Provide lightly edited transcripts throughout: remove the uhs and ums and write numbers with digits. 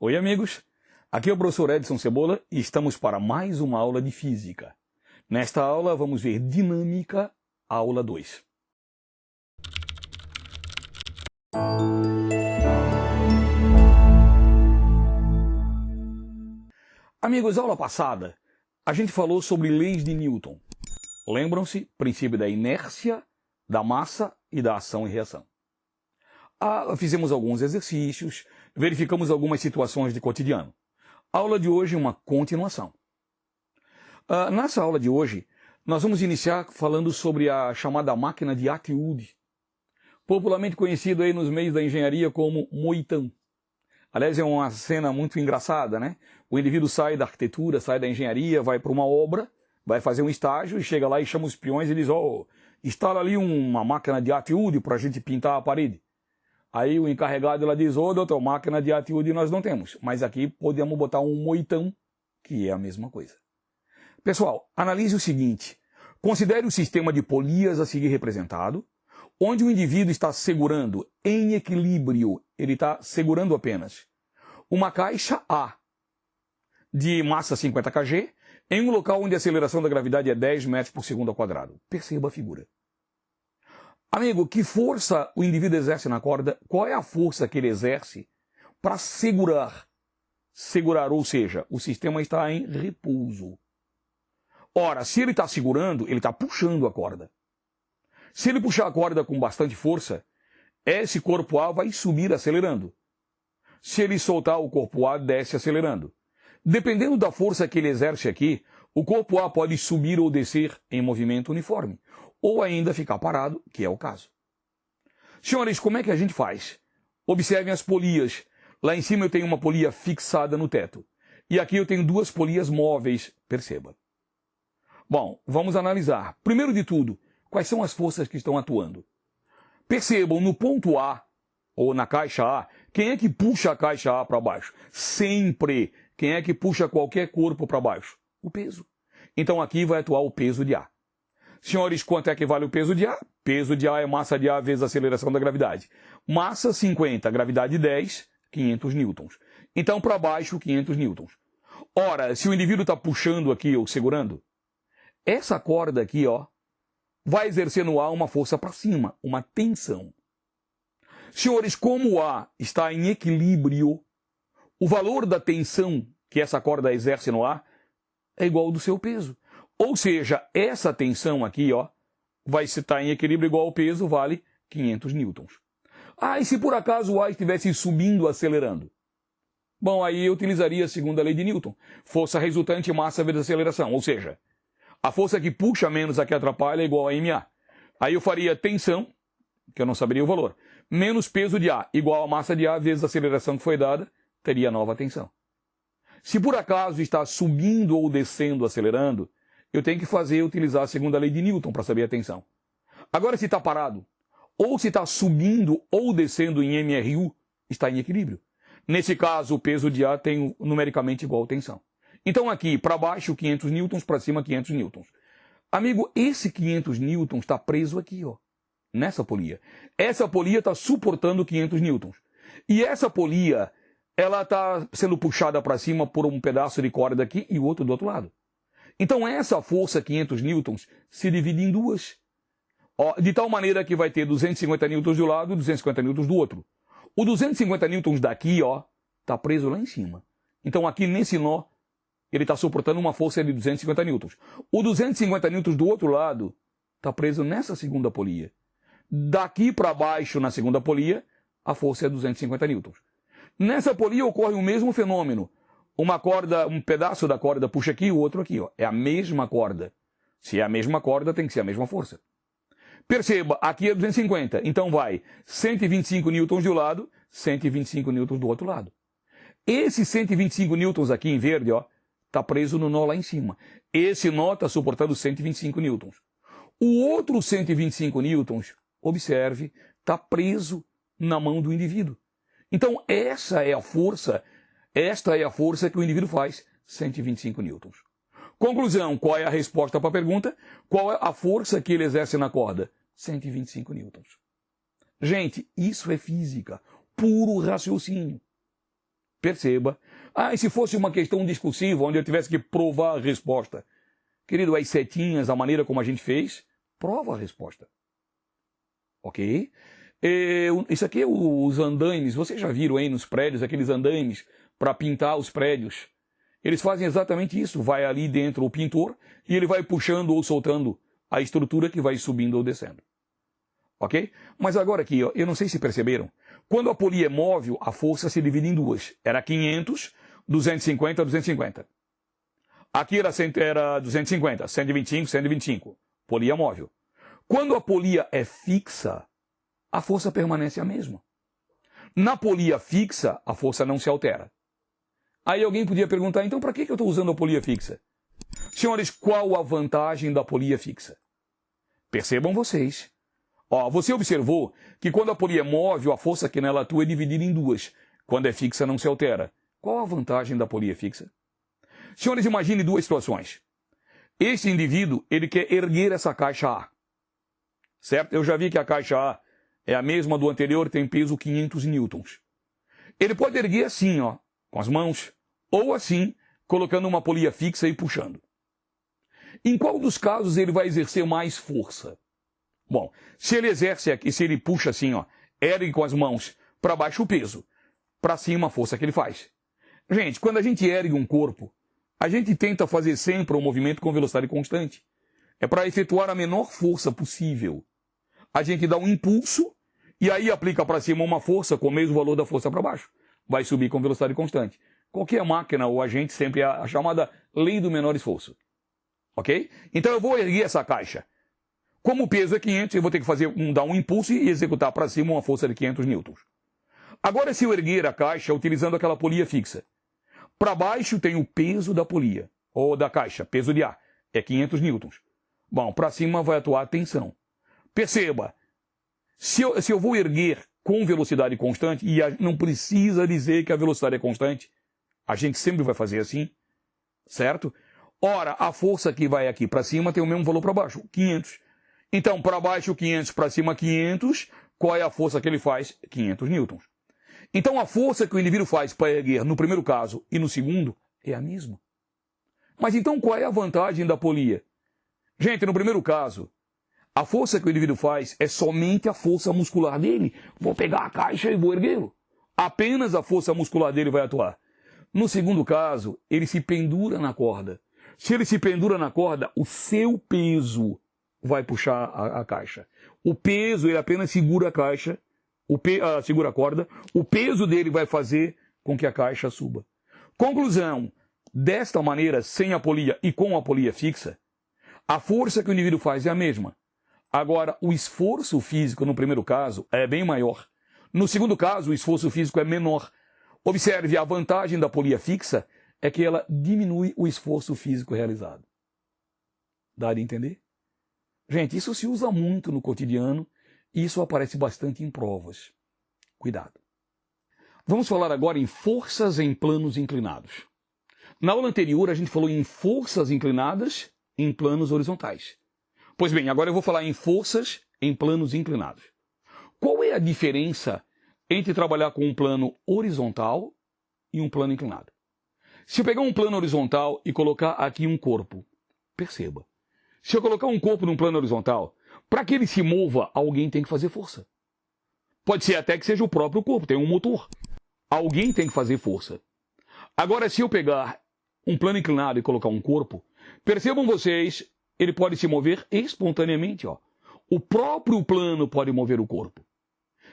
Oi, amigos. Aqui é o professor Edson Cebola e estamos para mais uma aula de física. Nesta aula vamos ver dinâmica, aula 2. Amigos, aula passada a gente falou sobre leis de Newton. Lembram-se? Princípio da inércia, da massa e da ação e reação. Fizemos alguns exercícios, verificamos algumas situações de cotidiano. A aula de hoje é uma continuação. Nessa aula de hoje, nós vamos iniciar falando sobre a chamada máquina de Atwood, popularmente conhecido aí nos meios da engenharia como moitã. Aliás, é uma cena muito engraçada, né? O indivíduo sai da arquitetura, sai da engenharia, vai para uma obra, vai fazer um estágio e chega lá e chama os peões e diz: instala ali uma máquina de Atwood para a gente pintar a parede. Aí o encarregado lá diz: doutor, máquina de Atwood nós não temos, mas aqui podemos botar um moitão, que é a mesma coisa. Pessoal, analise o seguinte. Considere o sistema de polias a seguir representado, onde o indivíduo está segurando em equilíbrio, ele está segurando apenas uma caixa A de massa 50 kg, em um local onde a aceleração da gravidade é 10 metros por segundo ao quadrado. Perceba a figura. Amigo, que força o indivíduo exerce na corda? Qual é a força que ele exerce para segurar? Segurar, ou seja, o sistema está em repouso. Ora, se ele está segurando, ele está puxando a corda. Se ele puxar a corda com bastante força, esse corpo A vai subir acelerando. Se ele soltar, o corpo A desce acelerando. Dependendo da força que ele exerce aqui, o corpo A pode subir ou descer em movimento uniforme, ou ainda ficar parado, que é o caso. Senhores, como é que a gente faz? Observem as polias. Lá em cima eu tenho uma polia fixada no teto. E aqui eu tenho duas polias móveis, perceba. Bom, vamos analisar. Primeiro de tudo, quais são as forças que estão atuando? Percebam, no ponto A, ou na caixa A, quem é que puxa a caixa A para baixo? Sempre. Quem é que puxa qualquer corpo para baixo? O peso. Então aqui vai atuar o peso de A. Senhores, quanto é que vale o peso de A? Peso de A é massa de A vezes a aceleração da gravidade. Massa 50, gravidade 10, 500 newtons. Então, para baixo, 500 newtons. Ora, se o indivíduo está puxando aqui ou segurando, essa corda aqui, vai exercer no A uma força para cima, uma tensão. Senhores, como o A está em equilíbrio, o valor da tensão que essa corda exerce no A é igual ao do seu peso. Ou seja, essa tensão aqui, vai estar em equilíbrio igual ao peso, vale 500 newtons. E se por acaso o A estivesse subindo, acelerando? Bom, aí eu utilizaria a segunda lei de Newton. Força resultante, massa vezes aceleração. Ou seja, a força que puxa menos a que atrapalha é igual a MA. Aí eu faria tensão, que eu não saberia o valor, menos peso de A, igual a massa de A vezes a aceleração que foi dada, teria nova tensão. Se por acaso está subindo ou descendo, acelerando, eu tenho que utilizar a segunda lei de Newton para saber a tensão. Agora, se está parado, ou se está subindo ou descendo em MRU, está em equilíbrio. Nesse caso, o peso de A tem numericamente igual a tensão. Então aqui, para baixo, 500 newtons, para cima, 500 newtons. Amigo, esse 500 newtons está preso aqui, nessa polia. Essa polia está suportando 500 newtons. E essa polia, ela está sendo puxada para cima por um pedaço de corda aqui e o outro do outro lado. Então essa força 500 newtons se divide em duas. De tal maneira que vai ter 250 newtons de um lado e 250 newtons do outro. O 250 newtons daqui, está preso lá em cima. Então aqui nesse nó, ele está suportando uma força de 250 newtons. O 250 newtons do outro lado está preso nessa segunda polia. Daqui para baixo, na segunda polia, a força é 250 newtons. Nessa polia ocorre o mesmo fenômeno. Uma corda, um pedaço da corda puxa aqui, o outro aqui. É a mesma corda. Se é a mesma corda, tem que ser a mesma força. Perceba, aqui é 250. Então vai 125 newtons de um lado, 125 newtons do outro lado. Esse 125 newtons aqui em verde, está preso no nó lá em cima. Esse nó está suportando 125 newtons. O outro 125 newtons, observe, está preso na mão do indivíduo. Então esta é a força que o indivíduo faz, 125 newtons. Conclusão, qual é a resposta para a pergunta? Qual é a força que ele exerce na corda? 125 newtons. Gente, isso é física, puro raciocínio. Perceba. Ah, e se fosse uma questão discursiva, onde eu tivesse que provar a resposta? Querido, as setinhas, a maneira como a gente fez, prova a resposta. Ok? Isso aqui é os andaimes. Vocês já viram aí nos prédios, aqueles andaimes para pintar os prédios? Eles fazem exatamente isso. Vai ali dentro o pintor e ele vai puxando ou soltando a estrutura que vai subindo ou descendo. Ok? Mas agora aqui, ó, eu não sei se perceberam. Quando a polia é móvel, a força se divide em duas. Era 500, 250, 250. Aqui era 250, 125, 125. Polia móvel. Quando a polia é fixa, a força permanece a mesma. Na polia fixa, a força não se altera. Aí alguém podia perguntar, então para que eu estou usando a polia fixa? Senhores, qual a vantagem da polia fixa? Percebam vocês. Ó, você observou que quando a polia é móvel, a força que nela atua é dividida em duas. Quando é fixa, não se altera. Qual a vantagem da polia fixa? Senhores, imagine duas situações. Esse indivíduo, ele quer erguer essa caixa A. Certo? Eu já vi que a caixa A é a mesma do anterior, tem peso 500 newtons. Ele pode erguer assim, ó, com as mãos, ou assim, colocando uma polia fixa e puxando. Em qual dos casos ele vai exercer mais força? Bom, se ele exerce aqui, se ele puxa assim, ó, ergue com as mãos, para baixo o peso, para cima a força que ele faz. Gente, quando a gente ergue um corpo, a gente tenta fazer sempre um movimento com velocidade constante. É para efetuar a menor força possível. A gente dá um impulso e aí aplica para cima uma força com o mesmo valor da força para baixo. Vai subir com velocidade constante. Qualquer máquina ou agente sempre é a chamada lei do menor esforço. Ok? Então eu vou erguer essa caixa. Como o peso é 500, eu vou ter que dar um impulso e executar para cima uma força de 500 newtons. Agora, se eu erguer a caixa utilizando aquela polia fixa, para baixo tem o peso da polia, ou da caixa, peso de ar, é 500 newtons. Bom, para cima vai atuar a tensão. Perceba, se eu vou erguer com velocidade constante, e não precisa dizer que a velocidade é constante, a gente sempre vai fazer assim, certo? Ora, a força que vai aqui para cima tem o mesmo valor para baixo, 500. Então, para baixo 500, para cima 500, qual é a força que ele faz? 500 newtons. Então, a força que o indivíduo faz para erguer no primeiro caso e no segundo é a mesma. Mas então, qual é a vantagem da polia? Gente, no primeiro caso, a força que o indivíduo faz é somente a força muscular dele. Vou pegar a caixa e vou erguê-lo. Apenas a força muscular dele vai atuar. No segundo caso, ele se pendura na corda. Se ele se pendura na corda, o seu peso vai puxar a caixa. O peso, ele apenas segura a caixa, segura a corda. O peso dele vai fazer com que a caixa suba. Conclusão, desta maneira, sem a polia e com a polia fixa, a força que o indivíduo faz é a mesma. Agora, o esforço físico, no primeiro caso, é bem maior. No segundo caso, o esforço físico é menor. Observe, a vantagem da polia fixa é que ela diminui o esforço físico realizado. Dá de entender? Gente, isso se usa muito no cotidiano e isso aparece bastante em provas. Cuidado. Vamos falar agora em forças em planos inclinados. Na aula anterior, a gente falou em forças inclinadas em planos horizontais. Pois bem, agora eu vou falar em forças em planos inclinados. Qual é a diferença entre trabalhar com um plano horizontal e um plano inclinado? Se eu pegar um plano horizontal e colocar aqui um corpo, perceba. Se eu colocar um corpo num plano horizontal, para que ele se mova, alguém tem que fazer força. Pode ser até que seja o próprio corpo, tem um motor. Alguém tem que fazer força. Agora, se eu pegar um plano inclinado e colocar um corpo, percebam vocês, ele pode se mover espontaneamente. Ó. O próprio plano pode mover o corpo.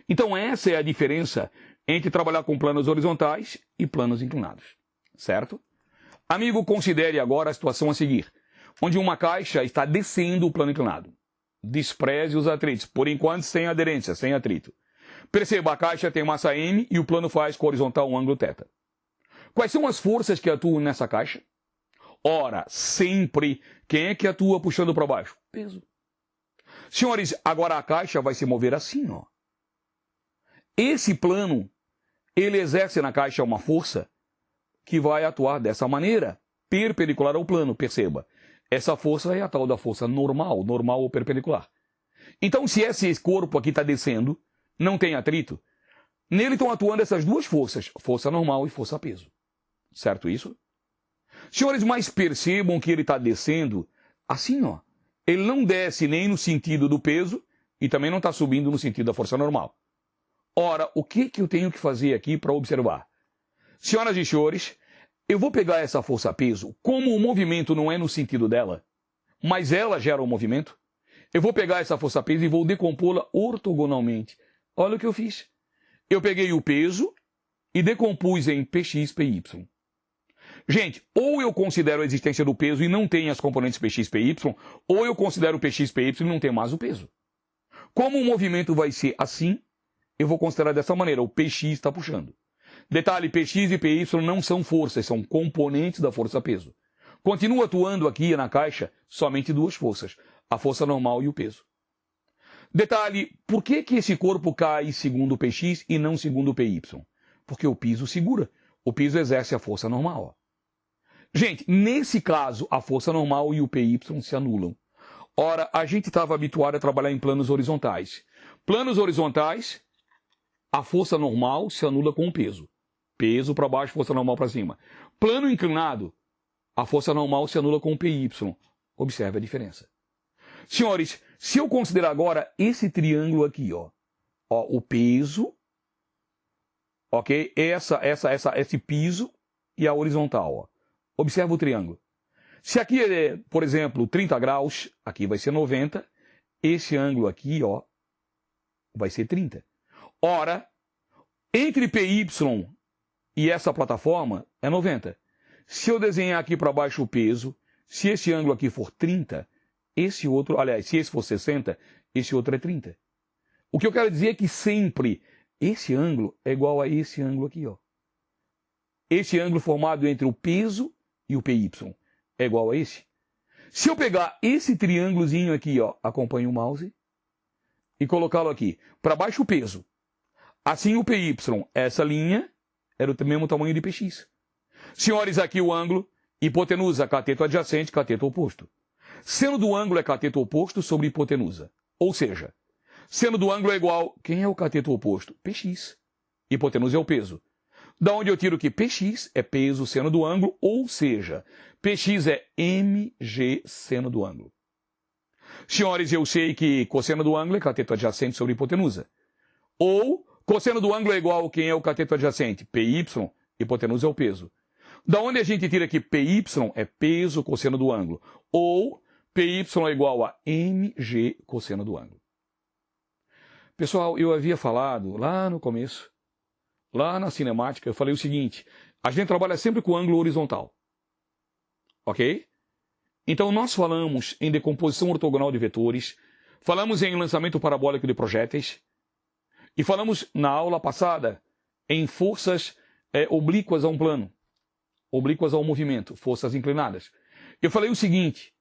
Então essa é a diferença entre trabalhar com planos horizontais e planos inclinados. Certo? Amigo, considere agora a situação a seguir, onde uma caixa está descendo o plano inclinado. Despreze os atritos, por enquanto sem aderência, sem atrito. Perceba, a caixa tem massa M e o plano faz com a horizontal um ângulo θ. Quais são as forças que atuam nessa caixa? Ora, sempre, quem é que atua puxando para baixo? Peso. Senhores, agora a caixa vai se mover assim, ó. Esse plano, ele exerce na caixa uma força que vai atuar dessa maneira, perpendicular ao plano, perceba. Essa força é a tal da força normal, normal ou perpendicular. Então, se esse corpo aqui está descendo, não tem atrito, Nele estão atuando essas duas forças, força normal e força peso. Certo isso? Senhores, mas percebam que ele está descendo assim, ó. Ele não desce nem no sentido do peso e também não está subindo no sentido da força normal. Ora, o que eu tenho que fazer aqui para observar? Senhoras e senhores, eu vou pegar essa força-peso, como o movimento não é no sentido dela, mas ela gera o movimento, eu vou pegar essa força-peso e vou decompô-la ortogonalmente. Olha o que eu fiz. Eu peguei o peso e decompus em Px, Py. Gente, ou eu considero a existência do peso e não tem as componentes Px, Py, ou eu considero o Px, Py e não tem mais o peso. Como o movimento vai ser assim, eu vou considerar dessa maneira, o Px está puxando. Detalhe, Px e Py não são forças, são componentes da força-peso. Continua atuando aqui na caixa somente duas forças, a força normal e o peso. Detalhe, por que esse corpo cai segundo o Px e não segundo o Py? Porque o piso segura, o piso exerce a força normal. Gente, nesse caso, a força normal e o Py se anulam. Ora, a gente estava habituado a trabalhar em planos horizontais. Planos horizontais, a força normal se anula com o peso. Peso para baixo, força normal para cima. Plano inclinado, a força normal se anula com o Py. Observe a diferença. Senhores, se eu considerar agora esse triângulo aqui, ó o peso, ok? Esse piso e a horizontal, ó. Observa o triângulo. Se aqui é, por exemplo, 30 graus, aqui vai ser 90, esse ângulo aqui, ó, vai ser 30. Ora, entre Py e essa plataforma é 90. Se eu desenhar aqui para baixo o peso, se esse ângulo aqui for 30, esse outro, aliás, se esse for 60, esse outro é 30. O que eu quero dizer é que sempre esse ângulo é igual a esse ângulo aqui, ó. Esse ângulo formado entre o peso e o Py é igual a esse. Se eu pegar esse triângulozinho aqui, ó, acompanhe o mouse, e colocá-lo aqui, para baixo o peso. Assim o Py, essa linha, era o mesmo tamanho de Px. Senhores, aqui o ângulo, hipotenusa, cateto adjacente, cateto oposto. Seno do ângulo é cateto oposto sobre hipotenusa. Ou seja, seno do ângulo é igual, quem é o cateto oposto? Px. Hipotenusa é o peso. Da onde eu tiro que Px é peso seno do ângulo, ou seja, Px é mg seno do ângulo. Senhores, eu sei que cosseno do ângulo é cateto adjacente sobre hipotenusa. Ou cosseno do ângulo é igual, quem é o cateto adjacente? Py, hipotenusa é o peso. Da onde a gente tira que Py é peso cosseno do ângulo. Ou Py é igual a mg cosseno do ângulo. Pessoal, eu havia falado lá no começo, lá na cinemática, eu falei o seguinte, a gente trabalha sempre com ângulo horizontal. Ok? Então nós falamos em decomposição ortogonal de vetores, falamos em lançamento parabólico de projéteis, e falamos na aula passada em forças oblíquas a um plano, oblíquas ao movimento, forças inclinadas. Eu falei o seguinte,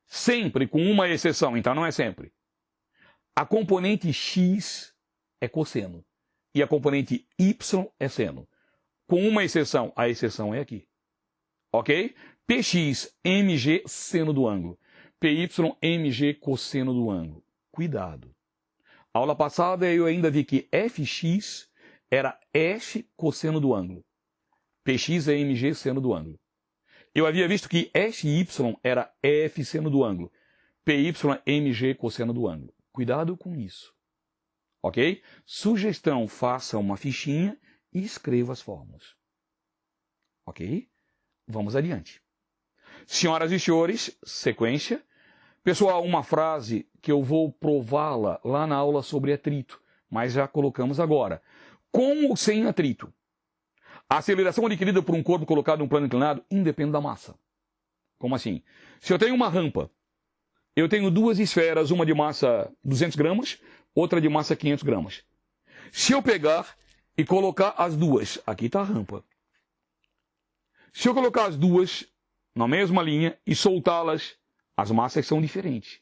sempre com uma exceção, então não é sempre. A componente x é cosseno e a componente y é seno. Com uma exceção, a exceção é aqui. Ok? Px, mg, seno do ângulo. Py, mg, cosseno do ângulo. Cuidado. Aula passada eu ainda vi que fx era f cosseno do ângulo. Px é mg, seno do ângulo. Eu havia visto que fy era f seno do ângulo. Py é mg, cosseno do ângulo. Cuidado com isso. Ok? Sugestão, faça uma fichinha e escreva as fórmulas. Ok? Vamos adiante. Senhoras e senhores, sequência. Pessoal, uma frase que eu vou prová-la lá na aula sobre atrito, mas já colocamos agora. Com ou sem atrito? A aceleração adquirida por um corpo colocado em um plano inclinado independe da massa. Como assim? Se eu tenho uma rampa, eu tenho duas esferas, uma de massa 200 gramas, outra de massa 500 gramas. Se eu pegar e colocar as duas, aqui está a rampa. Se eu colocar as duas na mesma linha e soltá-las, as massas são diferentes.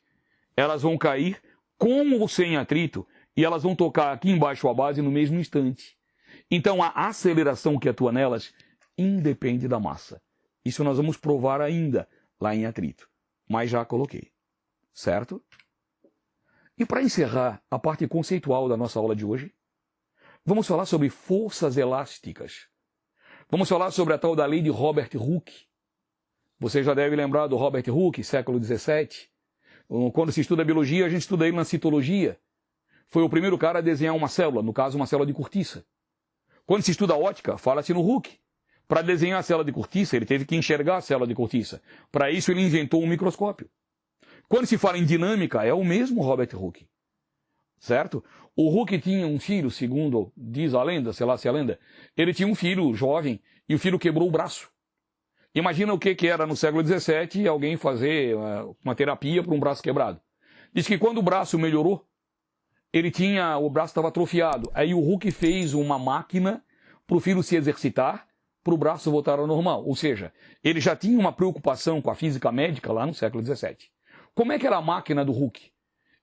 Elas vão cair com ou sem atrito e elas vão tocar aqui embaixo a base no mesmo instante. Então a aceleração que atua nelas independe da massa. Isso nós vamos provar ainda lá em atrito, mas já coloquei. Certo? E para encerrar a parte conceitual da nossa aula de hoje, Vamos falar sobre forças elásticas. Vamos falar sobre a tal da lei de Robert Hooke. Você já deve lembrar do Robert Hooke, século XVII. Quando se estuda biologia, a gente estuda ele na citologia. Foi o primeiro cara a desenhar uma célula, no caso uma célula de cortiça. Quando se estuda ótica, fala-se no Hooke. Para desenhar a célula de cortiça, ele teve que enxergar a célula de cortiça. Para isso, ele inventou um microscópio. Quando se fala em dinâmica, é o mesmo Robert Hooke. Certo? O Hooke tinha um filho, segundo diz a lenda, sei lá se é a lenda. Ele tinha um filho jovem e o filho quebrou o braço. Imagina o que era no século XVII alguém fazer uma terapia para um braço quebrado. Diz que quando o braço melhorou, o braço estava atrofiado. Aí o Hooke fez uma máquina para o filho se exercitar, para o braço voltar ao normal. Ou seja, ele já tinha uma preocupação com a física médica lá no século XVII. Como é que era a máquina do Hooke?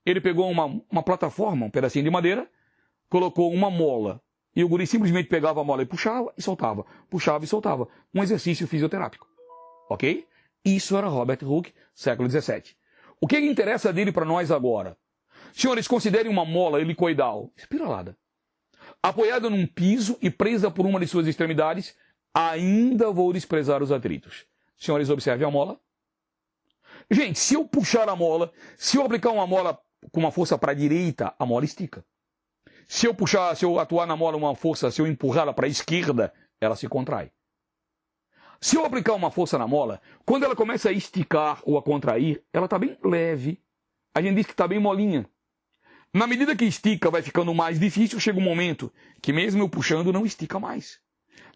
Ele pegou uma plataforma, um pedacinho de madeira, colocou uma mola, e o guri simplesmente pegava a mola e puxava e soltava. Puxava e soltava. Um exercício fisioterápico. Ok? Isso era Robert Hooke, século XVII. O que interessa dele para nós agora? Senhores, considerem uma mola helicoidal, espiralada, apoiada num piso e presa por uma de suas extremidades, ainda vou desprezar os atritos. Senhores, observem a mola. Gente, se eu puxar a mola, se eu aplicar uma mola com uma força para a direita, a mola estica. Se eu atuar na mola uma força, se eu empurrá-la para a esquerda, ela se contrai. Se eu aplicar uma força na mola, quando ela começa a esticar ou a contrair, ela está bem leve. A gente diz que está bem molinha. Na medida que estica, vai ficando mais difícil, chega um momento que mesmo eu puxando, não estica mais.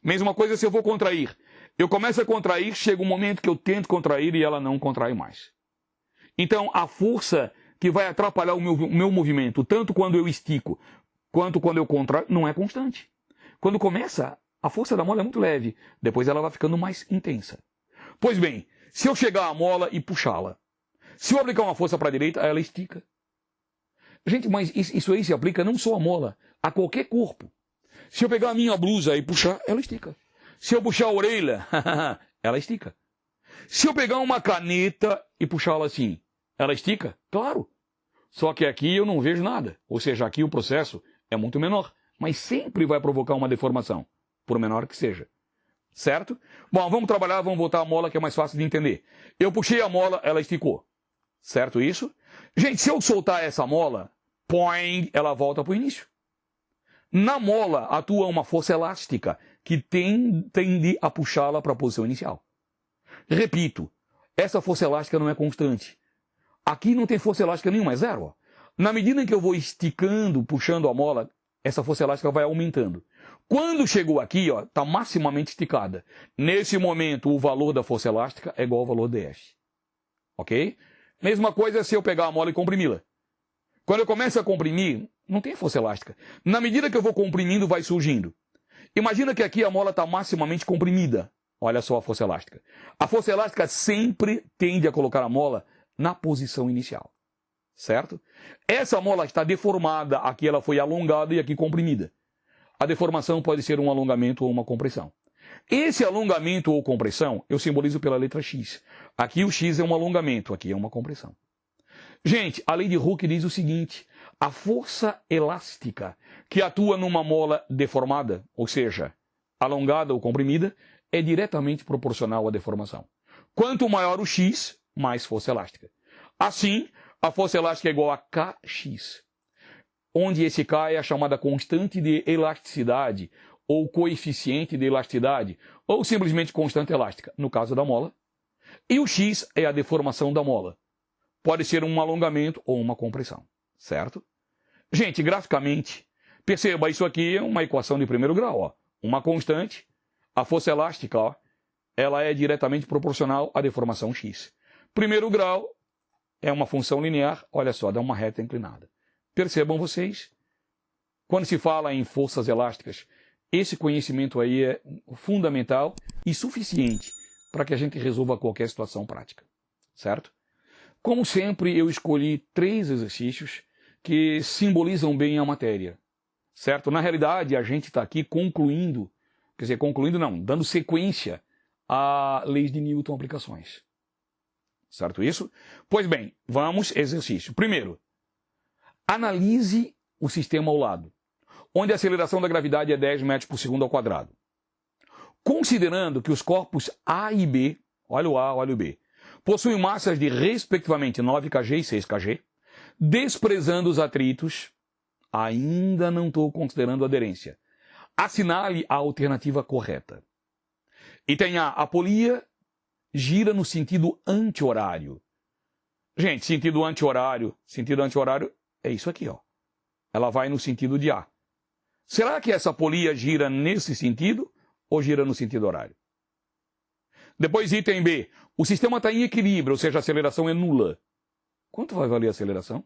Mesma coisa se eu vou contrair. Eu começo a contrair, chega um momento que eu tento contrair e ela não contrai mais. Então, a força que vai atrapalhar o meu movimento, tanto quando eu estico, quanto quando eu contraio, não é constante. Quando começa, a força da mola é muito leve, depois ela vai ficando mais intensa. Pois bem, se eu chegar à mola e puxá-la, se eu aplicar uma força para a direita, ela estica. Gente, mas isso aí se aplica não só à mola, a qualquer corpo. Se eu pegar a minha blusa e puxar, ela estica. Se eu puxar a orelha, ela estica. Se eu pegar uma caneta e puxá-la assim, ela estica? Claro. Só que aqui eu não vejo nada. Ou seja, aqui o processo é muito menor. Mas sempre vai provocar uma deformação, por menor que seja. Certo? Bom, vamos trabalhar, vamos voltar à mola que é mais fácil de entender. Eu puxei a mola, ela esticou. Certo isso? Gente, se eu soltar essa mola, poing, ela volta para o início. Na mola atua uma força elástica que tende a puxá-la para a posição inicial. Repito, essa força elástica não é constante. Aqui não tem força elástica nenhuma, é zero. Ó. Na medida em que eu vou esticando, puxando a mola, essa força elástica vai aumentando. Quando chegou aqui, está maximamente esticada. Nesse momento, o valor da força elástica é igual ao valor dF. Ok? Mesma coisa se eu pegar a mola e comprimi-la. Quando eu começo a comprimir, não tem força elástica. Na medida que eu vou comprimindo, vai surgindo. Imagina que aqui a mola está maximamente comprimida. Olha só a força elástica. A força elástica sempre tende a colocar a mola na posição inicial. Certo? Essa mola está deformada, aqui ela foi alongada e aqui comprimida. A deformação pode ser um alongamento ou uma compressão. Esse alongamento ou compressão eu simbolizo pela letra X. Aqui o X é um alongamento, aqui é uma compressão. Gente, a lei de Hooke diz o seguinte: a força elástica que atua numa mola deformada, ou seja, alongada ou comprimida, é diretamente proporcional à deformação. Quanto maior o X, mais força elástica. Assim, a força elástica é igual a Kx, onde esse K é a chamada constante de elasticidade, ou coeficiente de elasticidade, ou simplesmente constante elástica, no caso da mola. E o X é a deformação da mola. Pode ser um alongamento ou uma compressão, certo? Gente, graficamente, perceba, isso aqui é uma equação de primeiro grau. Ó. Uma constante, a força elástica, ó, ela é diretamente proporcional à deformação X. Primeiro grau é uma função linear, olha só, dá uma reta inclinada. Percebam vocês, quando se fala em forças elásticas, esse conhecimento aí é fundamental e suficiente para que a gente resolva qualquer situação prática, certo? Como sempre, eu escolhi 3 exercícios que simbolizam bem a matéria, certo? Na realidade, a gente está aqui concluindo, quer dizer, concluindo não, dando sequência a leis de Newton aplicações. Certo isso? Pois bem, vamos exercício. Primeiro, analise o sistema ao lado. onde a aceleração da gravidade é 10 metros por segundo ao quadrado. Considerando que os corpos A e B, olha o A, olha o B, possuem massas de, respectivamente, 9 kg e 6 kg, desprezando os atritos, ainda não estou considerando aderência. Assinale a alternativa correta. Item A, a polia gira no sentido anti-horário. Gente, sentido anti-horário é isso aqui, ó. Ela vai no sentido de A. Será que essa polia gira nesse sentido ou gira no sentido horário? Depois, item B. O sistema está em equilíbrio, ou seja, a aceleração é nula. Quanto vai valer a aceleração?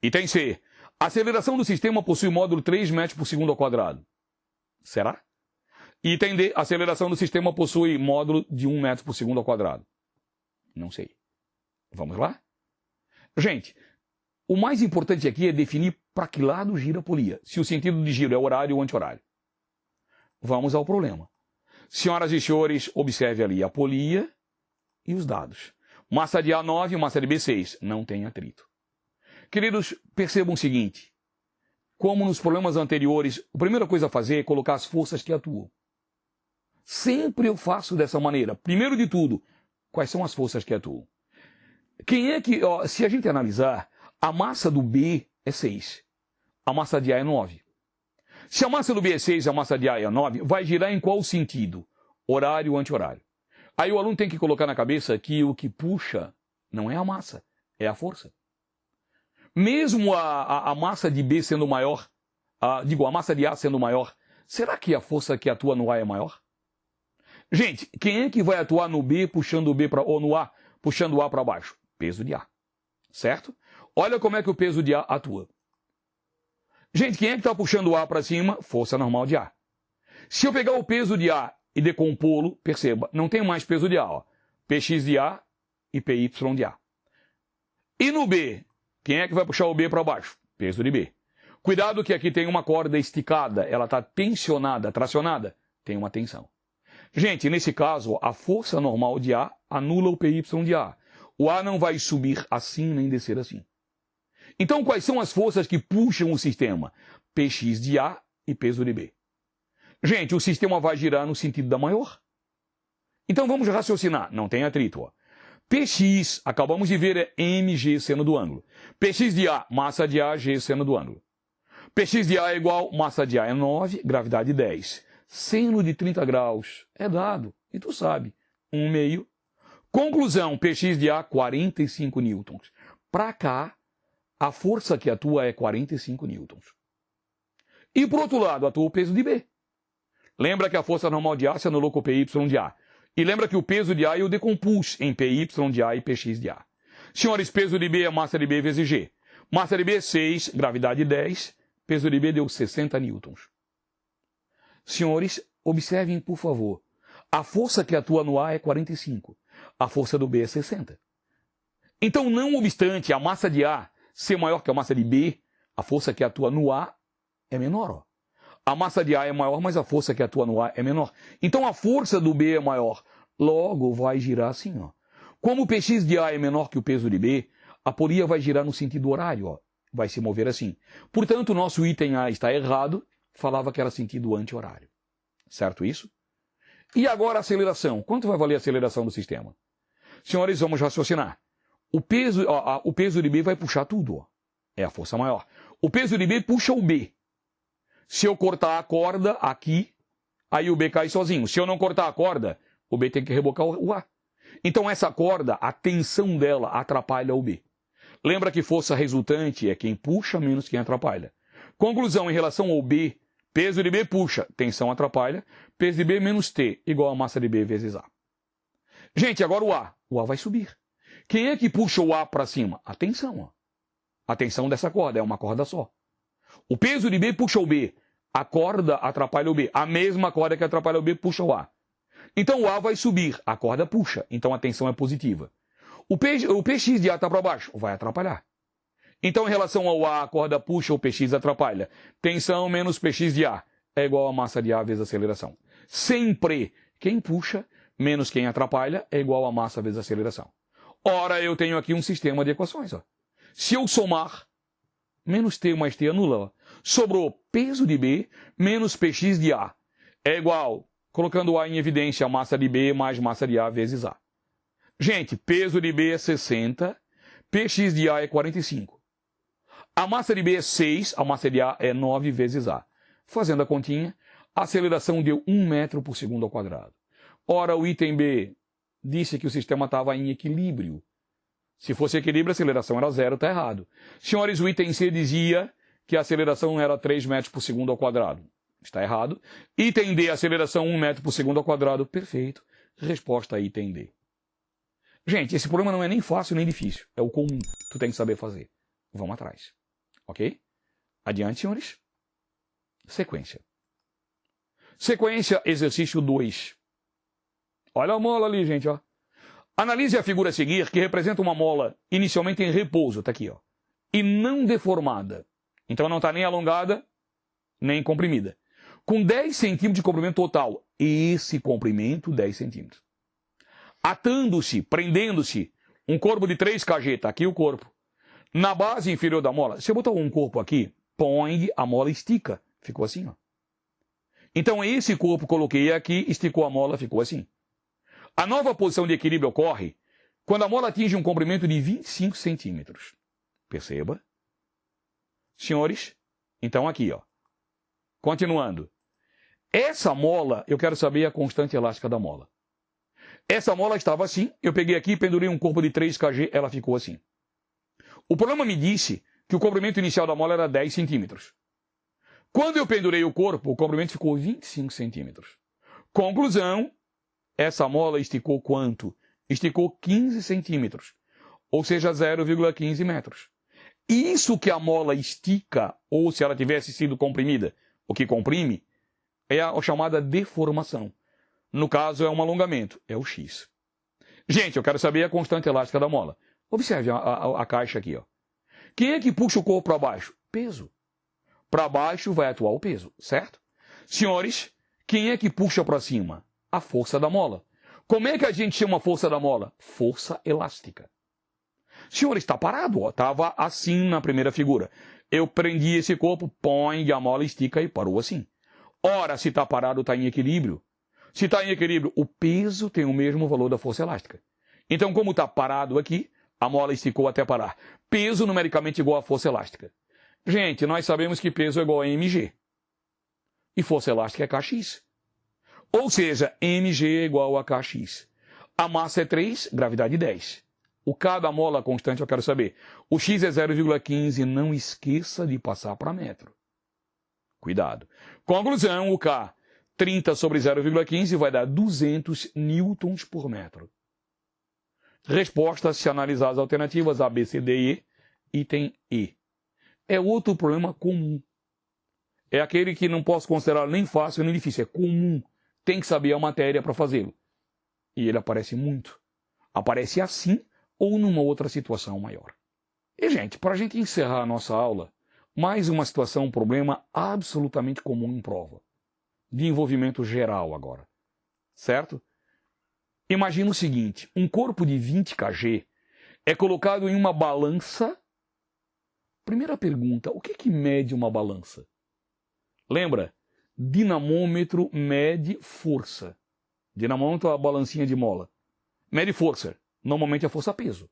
Item C. A aceleração do sistema possui módulo 3 metros por segundo ao quadrado. Será? Item D. A aceleração do sistema possui módulo de 1 metro por segundo ao quadrado. Não sei. Vamos lá? Gente, o mais importante aqui é definir para que lado gira a polia. Se o sentido de giro é horário ou anti-horário. Vamos ao problema. Senhoras e senhores, observe ali a polia e os dados. Massa de A 9 e massa de B 6. Não tem atrito. Queridos, percebam o seguinte. Como nos problemas anteriores, a primeira coisa a fazer é colocar as forças que atuam. Sempre eu faço dessa maneira. Primeiro de tudo, quais são as forças que atuam? Quem é que, se a gente analisar, a massa do B é 6. A massa de A é 9. Se a massa do B é 6 e a massa de A é 9, vai girar em qual sentido? Horário ou anti-horário. Aí o aluno tem que colocar na cabeça que o que puxa não é a massa, é a força. Mesmo a massa de B sendo maior, a massa de A sendo maior, será que a força que atua no A é maior? Gente, quem é que vai atuar no B puxando o B ou no A puxando o A para baixo? Peso de A. Certo? Olha como é que o peso de A atua. Gente, quem é que está puxando o A para cima? Força normal de A. Se eu pegar o peso de A e decompô-lo, perceba, não tem mais peso de A. Ó. Px de A e Py de A. E no B, quem é que vai puxar o B para baixo? Peso de B. Cuidado que aqui tem uma corda esticada, ela está tensionada, tracionada, tem uma tensão. Gente, nesse caso, a força normal de A anula o Py de A. O A não vai subir assim nem descer assim. Então, quais são as forças que puxam o sistema? Px de A e peso de B. Gente, o sistema vai girar no sentido da maior. Então, vamos raciocinar. Não tem atrito. Ó. Px, acabamos de ver, é mg seno do ângulo. Px de A, massa de A, g seno do ângulo. Px de A é igual, massa de A é 9, gravidade 10. Seno de 30 graus é dado, e tu sabe, 1/2. Conclusão, Px de A, 45 newtons. Para cá, a força que atua é 45 newtons. E por outro lado, atua o peso de B. Lembra que a força normal de A se anulou com o Py de A. E lembra que o peso de A eu decompus em Py de A e Px de A. Senhores, peso de B é massa de B vezes G. Massa de B 6, gravidade 10, peso de B deu 60 newtons. Senhores, observem, por favor. A força que atua no A é 45. A força do B é 60. Então, não obstante a massa de A ser maior que a massa de B, a força que atua no A é menor. Ó. A massa de A é maior, mas a força que atua no A é menor. Então, a força do B é maior. Logo, vai girar assim. Ó. Como o Px de A é menor que o peso de B, a polia vai girar no sentido horário. Ó. Vai se mover assim. Portanto, o nosso item A está errado. Falava que era sentido anti-horário. Certo isso? E agora a aceleração. Quanto vai valer a aceleração do sistema? Senhores, vamos raciocinar. O peso de B vai puxar tudo. Ó. É a força maior. O peso de B puxa o B. Se eu cortar a corda aqui, aí o B cai sozinho. Se eu não cortar a corda, o B tem que rebocar o A. Então essa corda, a tensão dela atrapalha o B. Lembra que força resultante é quem puxa menos quem atrapalha. Conclusão, em relação ao B, peso de B puxa, tensão atrapalha, peso de B menos T, igual a massa de B vezes A. Gente, agora o A. O A vai subir. Quem é que puxa o A para cima? A tensão. Ó. A tensão dessa corda é uma corda só. O peso de B puxa o B. A corda atrapalha o B. A mesma corda que atrapalha o B puxa o A. Então o A vai subir. A corda puxa. Então a tensão é positiva. O Px de A está para baixo. Vai atrapalhar. Então, em relação ao A, a corda puxa, o Px atrapalha. Tensão menos Px de A é igual a massa de A vezes aceleração. Sempre quem puxa menos quem atrapalha é igual a massa vezes aceleração. Ora, eu tenho aqui um sistema de equações. Ó. Se eu somar, menos T mais T anula. Ó. Sobrou peso de B menos Px de A. É igual, colocando A em evidência, a massa de B mais massa de A vezes A. Gente, peso de B é 60, Px de A é 45. A massa de B é 6, a massa de A é 9 vezes A. Fazendo a continha, a aceleração deu 1 metro por segundo ao quadrado. Ora, o item B disse que o sistema estava em equilíbrio. Se fosse equilíbrio, a aceleração era 0, está errado. Senhores, o item C dizia que a aceleração era 3 metros por segundo ao quadrado. Está errado. Item D, aceleração 1 metro por segundo ao quadrado. Perfeito. Resposta a item D. Gente, esse problema não é nem fácil nem difícil. É o comum. Tu tem que saber fazer. Vamos atrás. Ok? Adiante, senhores. Sequência. Sequência, exercício 2. Olha a mola ali, gente, ó. Analise a figura a seguir, que representa uma mola inicialmente em repouso, está aqui, ó, e não deformada. Então não está nem alongada, nem comprimida. Com 10 centímetros de comprimento total. Esse comprimento, 10 centímetros. Atando-se, prendendo-se, um corpo de 3 kg, está aqui o corpo. Na base inferior da mola, se eu botar um corpo aqui, põe, a mola estica. Ficou assim, ó. Então esse corpo coloquei aqui, esticou a mola, ficou assim. A nova posição de equilíbrio ocorre quando a mola atinge um comprimento de 25 centímetros. Perceba? Senhores, então aqui, ó. Continuando. Essa mola, eu quero saber a constante elástica da mola. Essa mola estava assim, eu peguei aqui, pendurei um corpo de 3 kg, ela ficou assim. O problema me disse que o comprimento inicial da mola era 10 centímetros. Quando eu pendurei o corpo, o comprimento ficou 25 centímetros. Conclusão, essa mola esticou quanto? Esticou 15 centímetros, ou seja, 0,15 metros. Isso que a mola estica, ou se ela tivesse sido comprimida, o que comprime, é a chamada deformação. No caso, é um alongamento, é o X. Gente, eu quero saber a constante elástica da mola. Observe a caixa aqui, ó. Quem é que puxa o corpo para baixo? Peso. Para baixo vai atuar o peso, certo? Senhores, quem é que puxa para cima? A força da mola. Como é que a gente chama a força da mola? Força elástica. Senhores, está parado, ó. Estava assim na primeira figura. Eu prendi esse corpo, põe a mola, estica e parou assim. Ora, se está parado, está em equilíbrio. Se está em equilíbrio, o peso tem o mesmo valor da força elástica. Então, como está parado aqui, a mola esticou até parar. Peso numericamente igual a força elástica. Gente, nós sabemos que peso é igual a mg. E força elástica é kx. Ou seja, mg é igual a kx. A massa é 3, gravidade 10. O K da mola constante eu quero saber. O x é 0,15, não esqueça de passar para metro. Cuidado. Conclusão, o K, 30 sobre 0,15 vai dar 200 newtons por metro. Resposta, se analisar as alternativas A, B, C, D e E, item E. É outro problema comum. É aquele que não posso considerar nem fácil nem difícil, é comum. Tem que saber a matéria para fazê-lo. E ele aparece muito. Aparece assim ou numa outra situação maior. E, gente, para a gente encerrar a nossa aula, mais uma situação, um problema absolutamente comum em prova. De envolvimento geral agora. Certo? Imagina o seguinte, um corpo de 20 kg é colocado em uma balança. Primeira pergunta, o que mede uma balança? Lembra? Dinamômetro mede força. Dinamômetro é a balancinha de mola. Mede força. Normalmente é força-peso.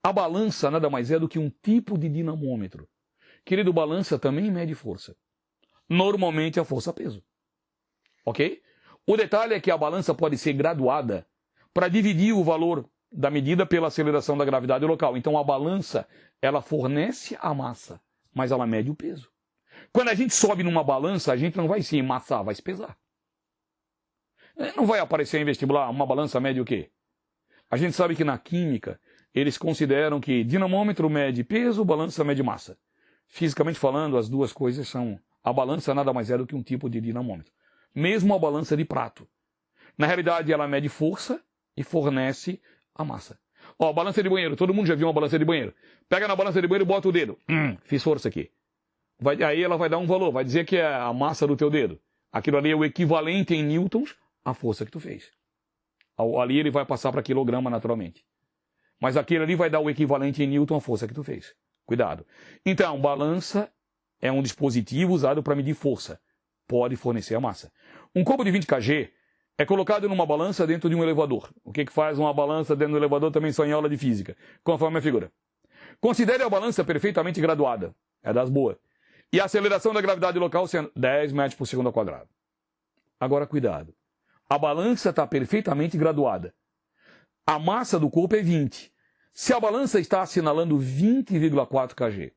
A balança nada mais é do que um tipo de dinamômetro. Querido, balança também mede força. Normalmente é força-peso. Ok? O detalhe é que a balança pode ser graduada para dividir o valor da medida pela aceleração da gravidade local. Então a balança, ela fornece a massa, mas ela mede o peso. Quando a gente sobe numa balança, a gente não vai se emassar, vai se pesar. Não vai aparecer em vestibular, uma balança mede o quê? A gente sabe que na química, eles consideram que dinamômetro mede peso, balança mede massa. Fisicamente falando, as duas coisas são... A balança nada mais é do que um tipo de dinamômetro. Mesmo a balança de prato. Na realidade, ela mede força e fornece a massa. Ó, balança de banheiro. Todo mundo já viu uma balança de banheiro. Pega na balança de banheiro e bota o dedo. Fiz força aqui. Aí ela vai dar um valor. Vai dizer que é a massa do teu dedo. Aquilo ali é o equivalente em newtons à força que tu fez. Ali ele vai passar para quilograma naturalmente. Mas aquilo ali vai dar o equivalente em newton à força que tu fez. Cuidado. Então, balança é um dispositivo usado para medir força. Pode fornecer a massa. Um corpo de 20 kg é colocado numa balança dentro de um elevador. O que faz uma balança dentro do elevador também só em aula de física, conforme a figura. Considere a balança perfeitamente graduada. É das boas. E a aceleração da gravidade local sendo 10 metros por segundo ao quadrado. Agora, cuidado. A balança está perfeitamente graduada. A massa do corpo é 20. Se a balança está assinalando 20,4 kg,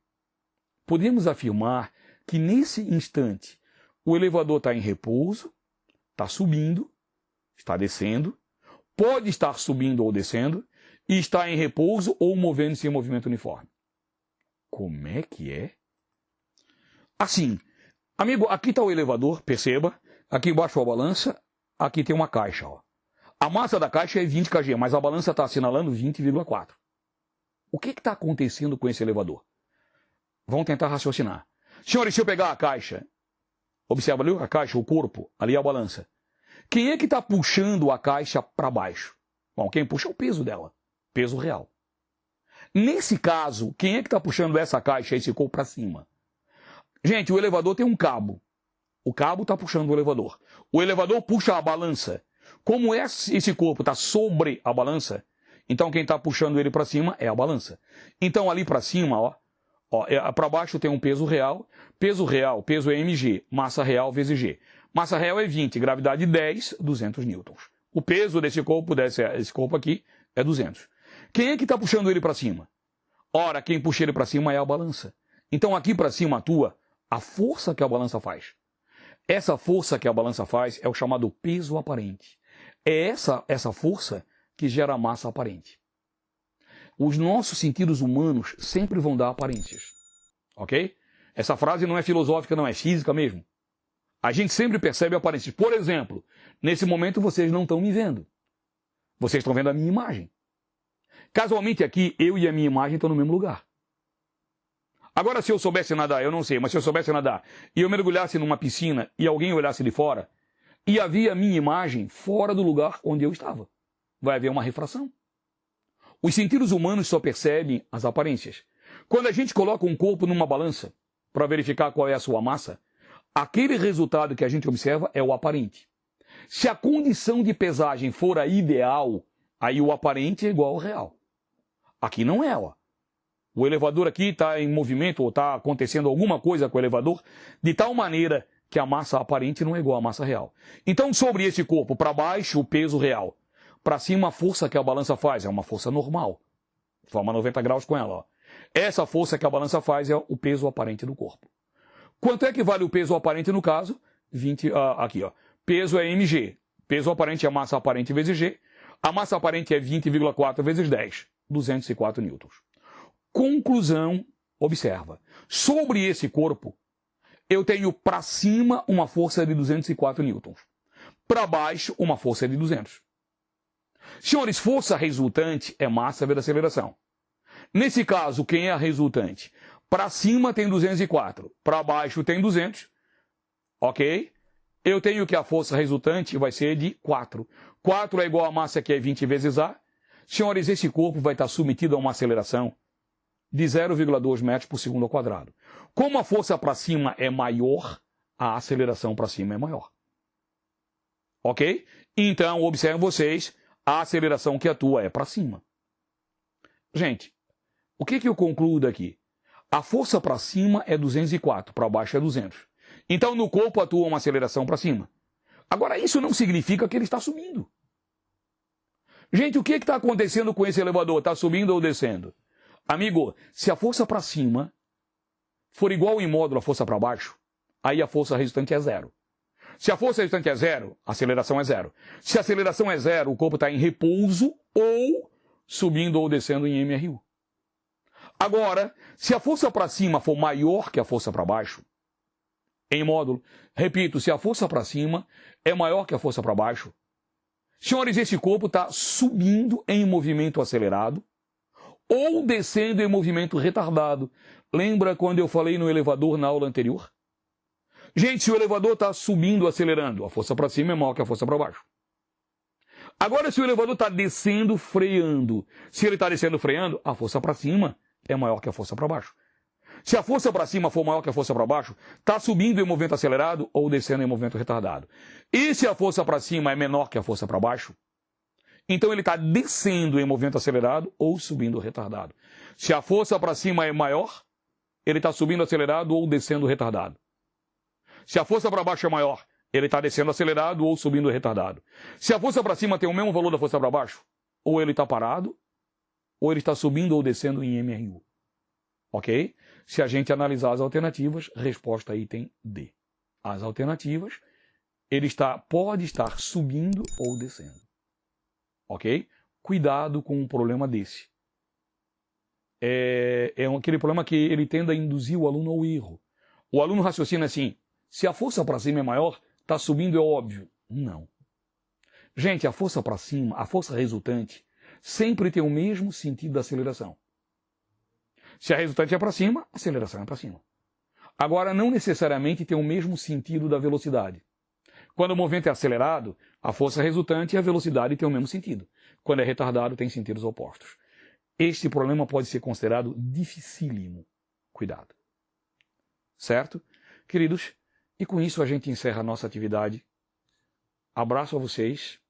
podemos afirmar que nesse instante o elevador está em repouso, está subindo, está descendo, pode estar subindo ou descendo, e está em repouso ou movendo-se em movimento uniforme. Como é que é? Assim, amigo, aqui está o elevador, perceba, aqui embaixo a balança, aqui tem uma caixa. Ó. A massa da caixa é 20 kg, mas a balança está assinalando 20,4. O que está acontecendo com esse elevador? Vamos tentar raciocinar. Senhores, se eu pegar a caixa, observa ali a caixa, o corpo, ali a balança. Quem é que está puxando a caixa para baixo? Bom, quem puxa é o peso dela, peso real. Nesse caso, quem é que está puxando essa caixa, esse corpo para cima? Gente, o elevador tem um cabo. O cabo está puxando o elevador. O elevador puxa a balança. Como esse corpo está sobre a balança, então quem está puxando ele para cima é a balança. Então ali para cima, para baixo tem um peso real, peso é mg, massa real vezes g. Massa real é 20, gravidade 10, 200 newtons. O peso desse corpo, esse corpo aqui, é 200. Quem é que está puxando ele para cima? Ora, quem puxa ele para cima é a balança. Então aqui para cima atua a força que a balança faz. Essa força que a balança faz é o chamado peso aparente. É essa força que gera a massa aparente. Os nossos sentidos humanos sempre vão dar aparências. Ok? Essa frase não é filosófica, não é física mesmo. A gente sempre percebe aparências. Por exemplo, nesse momento vocês não estão me vendo. Vocês estão vendo a minha imagem. Casualmente aqui, eu e a minha imagem estão no mesmo lugar. Agora, se eu soubesse nadar, eu não sei, mas se eu soubesse nadar e eu mergulhasse numa piscina e alguém olhasse de fora, e havia a minha imagem fora do lugar onde eu estava, vai haver uma refração. Os sentidos humanos só percebem as aparências. Quando a gente coloca um corpo numa balança para verificar qual é a sua massa, aquele resultado que a gente observa é o aparente. Se a condição de pesagem for a ideal, aí o aparente é igual ao real. Aqui não é, ó. O elevador aqui está em movimento ou está acontecendo alguma coisa com o elevador de tal maneira que a massa aparente não é igual à massa real. Então, sobre esse corpo, para baixo, o peso real. Para cima, a força que a balança faz é uma força normal. Forma 90 graus com ela. Ó. Essa força que a balança faz é o peso aparente do corpo. Quanto é que vale o peso aparente no caso? 20, aqui, ó. Peso é mg. Peso aparente é massa aparente vezes g. A massa aparente é 20,4 vezes 10. 204 newtons. Conclusão, observa. Sobre esse corpo, eu tenho para cima uma força de 204 newtons. Para baixo, uma força de 200. Senhores, força resultante é massa vezes aceleração. Nesse caso, quem é a resultante? Para cima tem 204, para baixo tem 200. Ok? Eu tenho que a força resultante vai ser de 4. 4 é igual a massa que é 20 vezes A. Senhores, esse corpo vai estar submetido a uma aceleração de 0,2 metros por segundo ao quadrado. Como a força para cima é maior, a aceleração para cima é maior. Ok? Então, observem vocês, a aceleração que atua é para cima. Gente, o que eu concluo daqui? A força para cima é 204, para baixo é 200. Então, no corpo atua uma aceleração para cima. Agora, isso não significa que ele está subindo. Gente, o que está acontecendo com esse elevador? Está subindo ou descendo? Amigo, se a força para cima for igual em módulo à força para baixo, aí a força resultante é 0. Se a força resultante é 0, a aceleração é 0. Se a aceleração é 0, o corpo está em repouso ou subindo ou descendo em MRU. Agora, se a força para cima for maior que a força para baixo, em módulo, repito, se a força para cima é maior que a força para baixo, senhores, esse corpo está subindo em movimento acelerado ou descendo em movimento retardado. Lembra quando eu falei no elevador na aula anterior? Gente, se o elevador está subindo, acelerando, a força para cima é maior que a força para baixo. Agora, se o elevador está descendo, freando, se ele está descendo, freando, a força para cima é maior que a força para baixo. Se a força para cima for maior que a força para baixo, está subindo em movimento acelerado ou descendo em movimento retardado. E se a força para cima é menor que a força para baixo, então ele está descendo em movimento acelerado ou subindo retardado. Se a força para cima é maior, ele está subindo acelerado ou descendo retardado. Se a força para baixo é maior, ele está descendo acelerado ou subindo retardado. Se a força para cima tem o mesmo valor da força para baixo, ou ele está parado, ou ele está subindo ou descendo em MRU. Ok? Se a gente analisar as alternativas, resposta item D. As alternativas, ele pode estar subindo ou descendo. Ok? Cuidado com um problema desse. É aquele problema que ele tende a induzir o aluno ao erro. O aluno raciocina assim, se a força para cima é maior, está subindo é óbvio. Não. Gente, a força para cima, a força resultante, sempre tem o mesmo sentido da aceleração. Se a resultante é para cima, a aceleração é para cima. Agora, não necessariamente tem o mesmo sentido da velocidade. Quando o movimento é acelerado, a força resultante e a velocidade têm o mesmo sentido. Quando é retardado, tem sentidos opostos. Este problema pode ser considerado dificílimo. Cuidado. Certo? Queridos, e com isso a gente encerra a nossa atividade. Abraço a vocês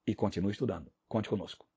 e continue estudando. Conte conosco.